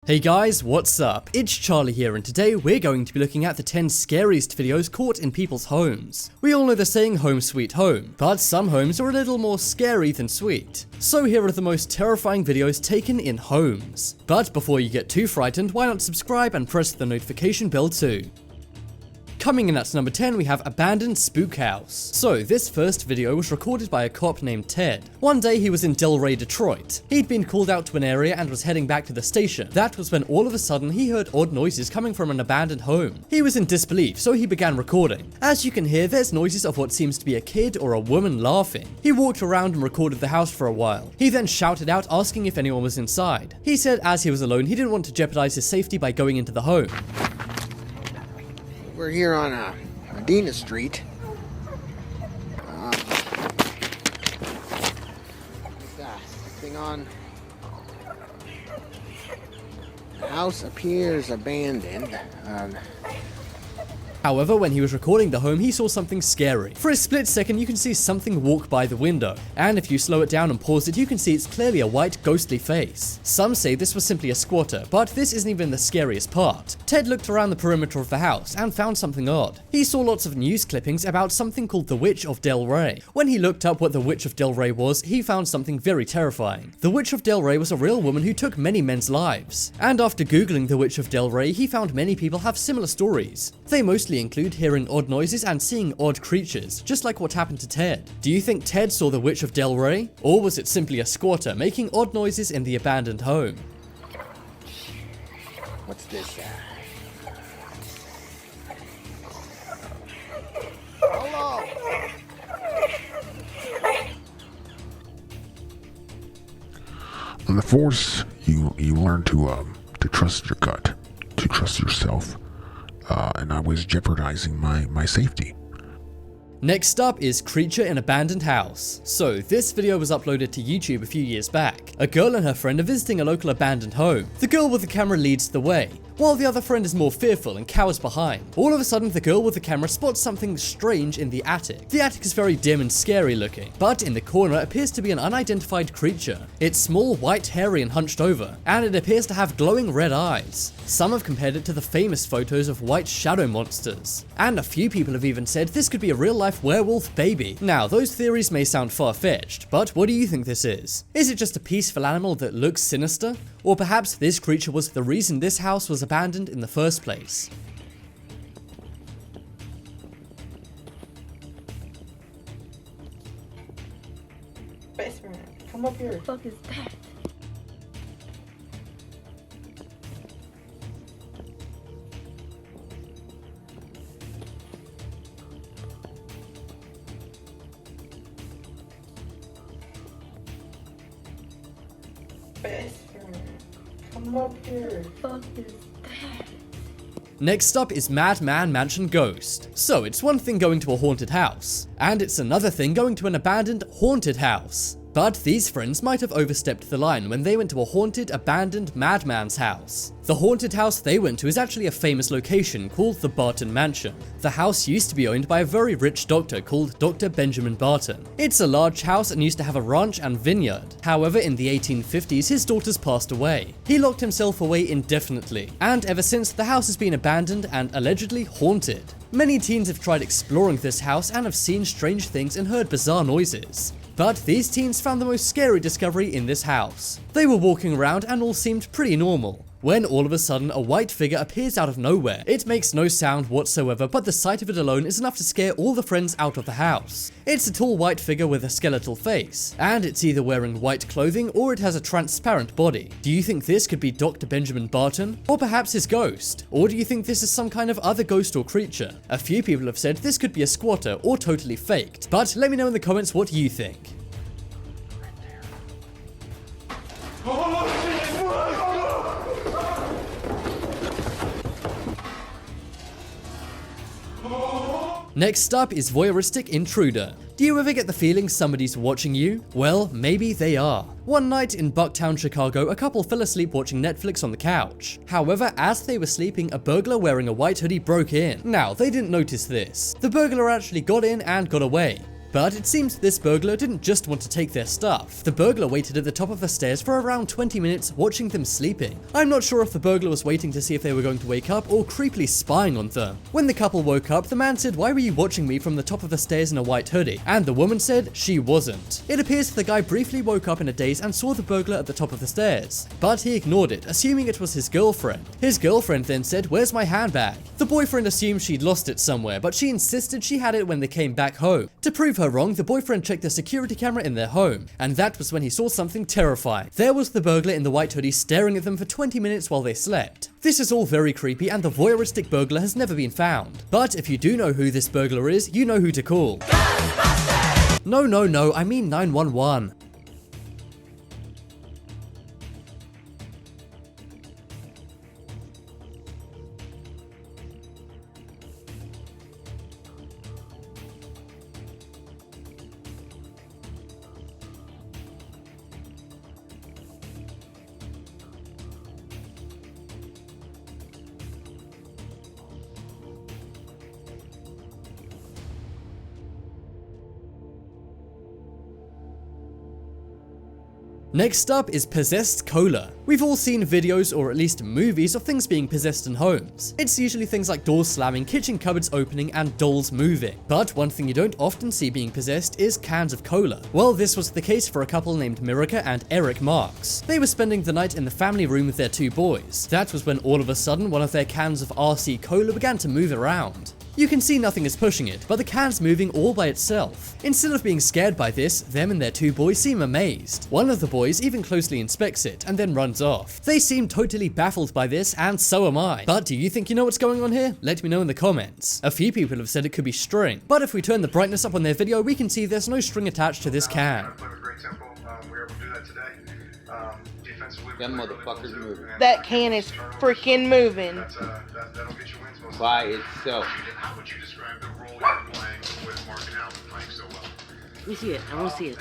Hey guys, what's up? It's Charlie here, and today we're going to be looking at the 10 scariest videos caught in people's homes. We all know the saying home sweet home, but some homes are a little more scary than sweet. So here are the most terrifying videos taken in homes. But before you get too frightened, why not subscribe and press the notification bell too. Coming in at number 10, we have Abandoned Spook House. So, this first video was recorded by a cop named Ted. One day he was in Delray, Detroit. He'd been called out to an area and was heading back to the station. That was when all of a sudden he heard odd noises coming from an abandoned home. He was in disbelief, so he began recording. As you can hear, there's noises of what seems to be a kid or a woman laughing. He walked around and recorded the house for a while. He then shouted out asking if anyone was inside. He said as he was alone, he didn't want to jeopardize his safety by going into the home. We're here on Medina Street. Thing on. The house appears abandoned. However, when he was recording the home, he saw something scary. For a split second, you can see something walk by the window, and if you slow it down and pause it, you can see it's clearly a white, ghostly face. Some say this was simply a squatter, but this isn't even the scariest part. Ted looked around the perimeter of the house and found something odd. He saw lots of news clippings about something called the Witch of Delray. When he looked up what the Witch of Delray was, he found something very terrifying. The Witch of Delray was a real woman who took many men's lives, and after googling the Witch of Delray, he found many people have similar stories. They mostly include hearing odd noises and seeing odd creatures, just like what happened to Ted. Do you think Ted saw the Witch of Delray? Or was it simply a squatter making odd noises in the abandoned home? What's this? Hello. On the force, you learn to trust your gut, to trust yourself. And I was jeopardizing my safety. Next up is Creature in Abandoned House. So, this video was uploaded to YouTube a few years back. A girl and her friend are visiting a local abandoned home. The girl with the camera leads the way, while the other friend is more fearful and cowers behind. All of a sudden, the girl with the camera spots something strange in the attic. The attic is very dim and scary looking, but in the corner appears to be an unidentified creature. It's small, white, hairy, and hunched over, and it appears to have glowing red eyes. Some have compared it to the famous photos of white shadow monsters, and a few people have even said this could be a real-life werewolf baby. Now, those theories may sound far-fetched, but what do you think this is? Is it just a peaceful animal that looks sinister? Or perhaps this creature was the reason this house was abandoned in the first place? Basement, come up here. What the fuck is that? Basement, come up here. What the fuck is that? Next up is Madman Mansion Ghost. So it's one thing going to a haunted house, and it's another thing going to an abandoned haunted house. But these friends might have overstepped the line when they went to a haunted, abandoned madman's house. The haunted house they went to is actually a famous location called the Barton Mansion. The house used to be owned by a very rich doctor called Dr. Benjamin Barton. It's a large house and used to have a ranch and vineyard. However, in the 1850s, his daughters passed away. He locked himself away indefinitely, and ever since, the house has been abandoned and allegedly haunted. Many teens have tried exploring this house and have seen strange things and heard bizarre noises. But these teens found the most scary discovery in this house. They were walking around and all seemed pretty normal, when all of a sudden a white figure appears out of nowhere. It makes no sound whatsoever, but the sight of it alone is enough to scare all the friends out of the house. It's a tall white figure with a skeletal face, and it's either wearing white clothing or it has a transparent body. Do you think this could be Dr. Benjamin Barton? Or perhaps his ghost? Or do you think this is some kind of other ghost or creature? A few people have said this could be a squatter or totally faked, but let me know in the comments what you think. Next up is voyeuristic intruder. Do you ever get the feeling somebody's watching you? Well, maybe they are. One night in Bucktown, Chicago, a couple fell asleep watching Netflix on the couch. However, as they were sleeping, a burglar wearing a white hoodie broke in. Now, they didn't notice this. The burglar actually got in and got away. But it seems this burglar didn't just want to take their stuff. The burglar waited at the top of the stairs for around 20 minutes watching them sleeping. I'm not sure if the burglar was waiting to see if they were going to wake up or creepily spying on them. When the couple woke up, the man said, "Why were you watching me from the top of the stairs in a white hoodie?" And the woman said she wasn't. It appears the guy briefly woke up in a daze and saw the burglar at the top of the stairs, but he ignored it, assuming it was his girlfriend. His girlfriend then said, "Where's my handbag?" The boyfriend assumed she'd lost it somewhere, but she insisted she had it when they came back home. To prove her wrong, the boyfriend checked the security camera in their home, and that was when he saw something terrifying. There was the burglar in the white hoodie staring at them for 20 minutes while they slept. This is all very creepy, and the voyeuristic burglar has never been found. But if you do know who this burglar is, you know who to call. No, I mean 911. Next up is possessed cola. We've all seen videos or at least movies of things being possessed in homes. It's usually things like doors slamming, kitchen cupboards opening, and dolls moving. But one thing you don't often see being possessed is cans of cola. Well, this was the case for a couple named Mirica and Eric Marks. They were spending the night in the family room with their two boys. That was when all of a sudden one of their cans of RC cola began to move around. You can see nothing is pushing it, but the can's moving all by itself. Instead of being scared by this, them and their two boys seem amazed. One of the boys even closely inspects it and then runs off. They seem totally baffled by this, and so am I. But do you think you know what's going on here? Let me know in the comments. A few people have said it could be string, but if we turn the brightness up on their video, we can see there's no string attached to this can. That motherfucker's moving. That can is freaking moving. By itself. How would you describe the role you're playing with Mark and Al playing so well? Let me see it. I want to see it.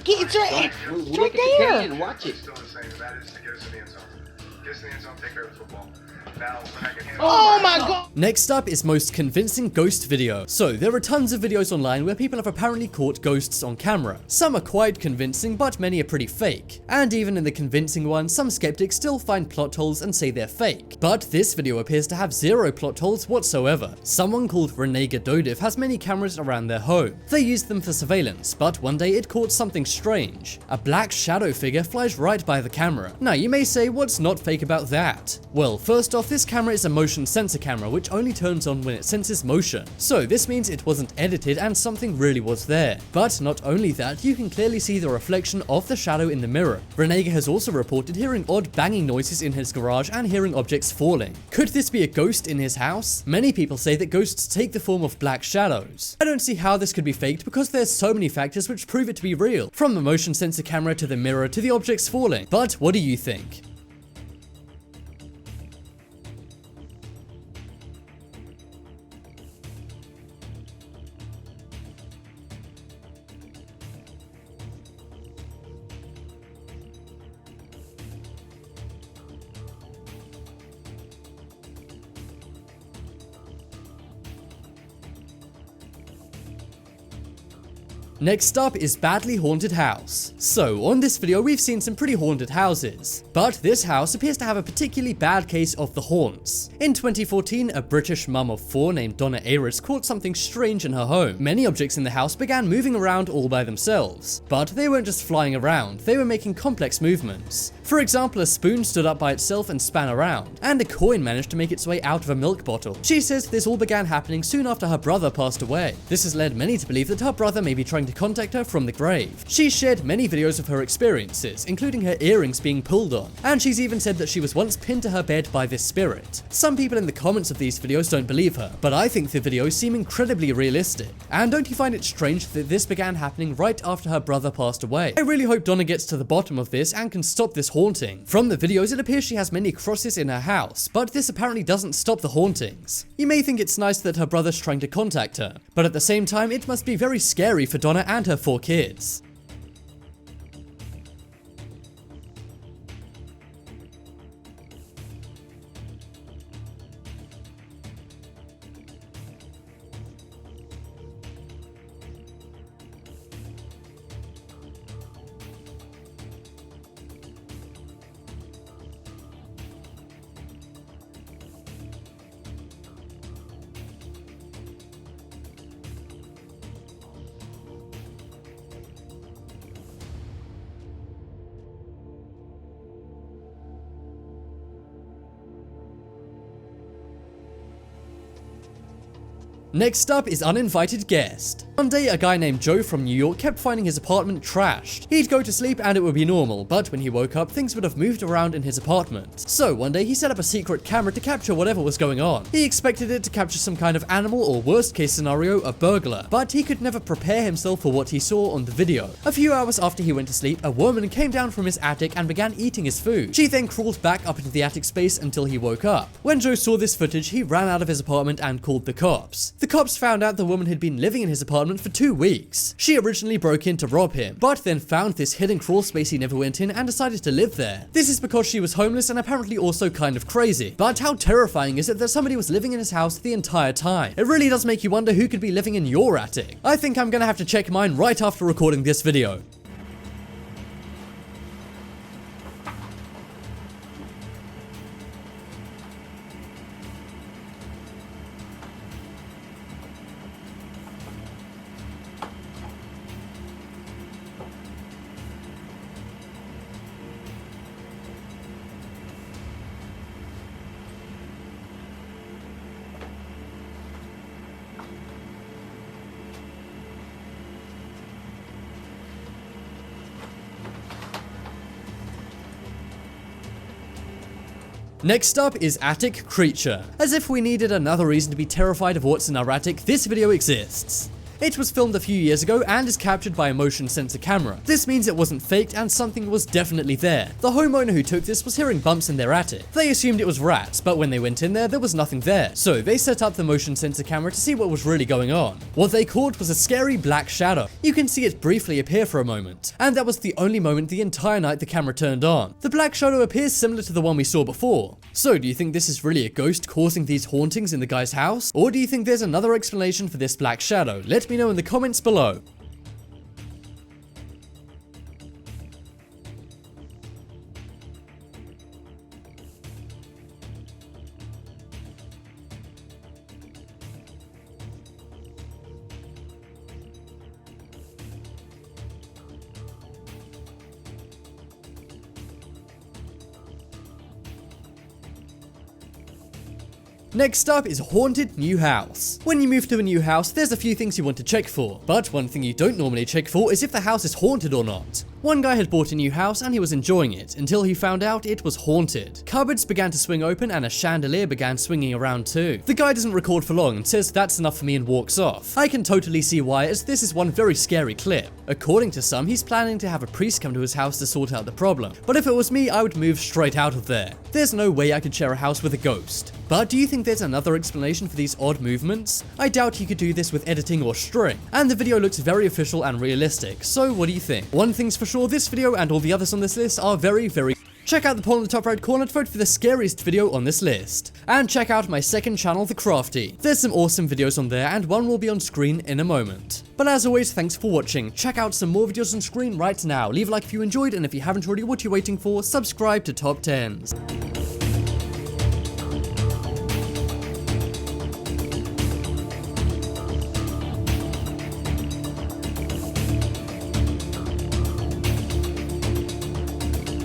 It's right, Look it's right at the there. can and watch it. Still the same. That is to get us in the end zone. Get us in the end zone, take care of the football. Now, when I can handle Oh my god. Next up is most convincing ghost video. So there are tons of videos online where people have apparently caught ghosts on camera. Some are quite convincing, but many are pretty fake. And even in the convincing ones, some skeptics still find plot holes and say they're fake. But this video appears to have zero plot holes whatsoever. Someone called Renee Gododiv has many cameras around their home. They used them for surveillance, but one day it caught something strange. A black shadow figure flies right by the camera. Now you may say, what's not fake about that? Well, first off, this camera is a motion sensor camera which only turns on when it senses motion. So this means it wasn't edited and something really was there. But not only that, you can clearly see the reflection of the shadow in the mirror. Renega has also reported hearing odd banging noises in his garage and hearing objects falling. Could this be a ghost in his house? Many people say that ghosts take the form of black shadows. I don't see how this could be faked because there's so many factors which prove it to be real, from the motion sensor camera to the mirror to the objects falling. But what do you think? Next up is badly haunted house. So on this video we've seen some pretty haunted houses, but this house appears to have a particularly bad case of the haunts. In 2014, a British mum of 4 named Donna Ayres caught something strange in her home. Many objects in the house began moving around all by themselves, but they weren't just flying around, they were making complex movements. For example, a spoon stood up by itself and span around, and a coin managed to make its way out of a milk bottle. She says this all began happening soon after her brother passed away. This has led many to believe that her brother may be trying to contact her from the grave. She's shared many videos of her experiences, including her earrings being pulled on, and she's even said that she was once pinned to her bed by this spirit. Some people in the comments of these videos don't believe her, but I think the videos seem incredibly realistic. And don't you find it strange that this began happening right after her brother passed away? I really hope Donna gets to the bottom of this and can stop this haunting. From the videos, it appears she has many crosses in her house, but this apparently doesn't stop the hauntings. You may think it's nice that her brother's trying to contact her, but at the same time, it must be very scary for Donna and her 4 kids. Next up is uninvited guest. One day, a guy named Joe from New York kept finding his apartment trashed. He'd go to sleep and it would be normal, but when he woke up, things would have moved around in his apartment. So one day, he set up a secret camera to capture whatever was going on. He expected it to capture some kind of animal or worst case scenario, a burglar, but he could never prepare himself for what he saw on the video. A few hours after he went to sleep, a woman came down from his attic and began eating his food. She then crawled back up into the attic space until he woke up. When Joe saw this footage, he ran out of his apartment and called the cops. The cops found out the woman had been living in his apartment for 2 weeks. She originally broke in to rob him, but then found this hidden crawl space he never went in and decided to live there. This is because she was homeless and apparently also kind of crazy. But how terrifying is it that somebody was living in his house the entire time? It really does make you wonder who could be living in your attic. I think I'm gonna have to check mine right after recording this video. Next up is attic creature. As if we needed another reason to be terrified of what's in our attic, this video exists. It was filmed a few years ago and is captured by a motion sensor camera. This means it wasn't faked and something was definitely there. The homeowner who took this was hearing bumps in their attic. They assumed it was rats, but when they went in there was nothing there. So they set up the motion sensor camera to see what was really going on. What they caught was a scary black shadow. You can see it briefly appear for a moment. And that was the only moment the entire night the camera turned on. The black shadow appears similar to the one we saw before. So do you think this is really a ghost causing these hauntings in the guy's house? Or do you think there's another explanation for this black shadow? Let me know in the comments below. Next up is haunted new house. When you move to a new house, there's a few things you want to check for, but one thing you don't normally check for is if the house is haunted or not. One guy had bought a new house and he was enjoying it until he found out it was haunted. Cupboards began to swing open and a chandelier began swinging around too. The guy doesn't record for long and says that's enough for me and walks off. I can totally see why, as this is one very scary clip. According to some, he's planning to have a priest come to his house to sort out the problem, but if it was me, I would move straight out of there. There's no way I could share a house with a ghost. But do you think there's another explanation for these odd movements? I doubt you could do this with editing or string, and the video looks very official and realistic, so what do you think? One thing's for sure, this video and all the others on this list are very Check out the poll in the top right corner to vote for the scariest video on this list. And check out my second channel, The Crafty. There's some awesome videos on there and one will be on screen in a moment. But as always, thanks for watching. Check out some more videos on screen right now. Leave a like if you enjoyed, and if you haven't already, what you're waiting for, subscribe to Top 10s.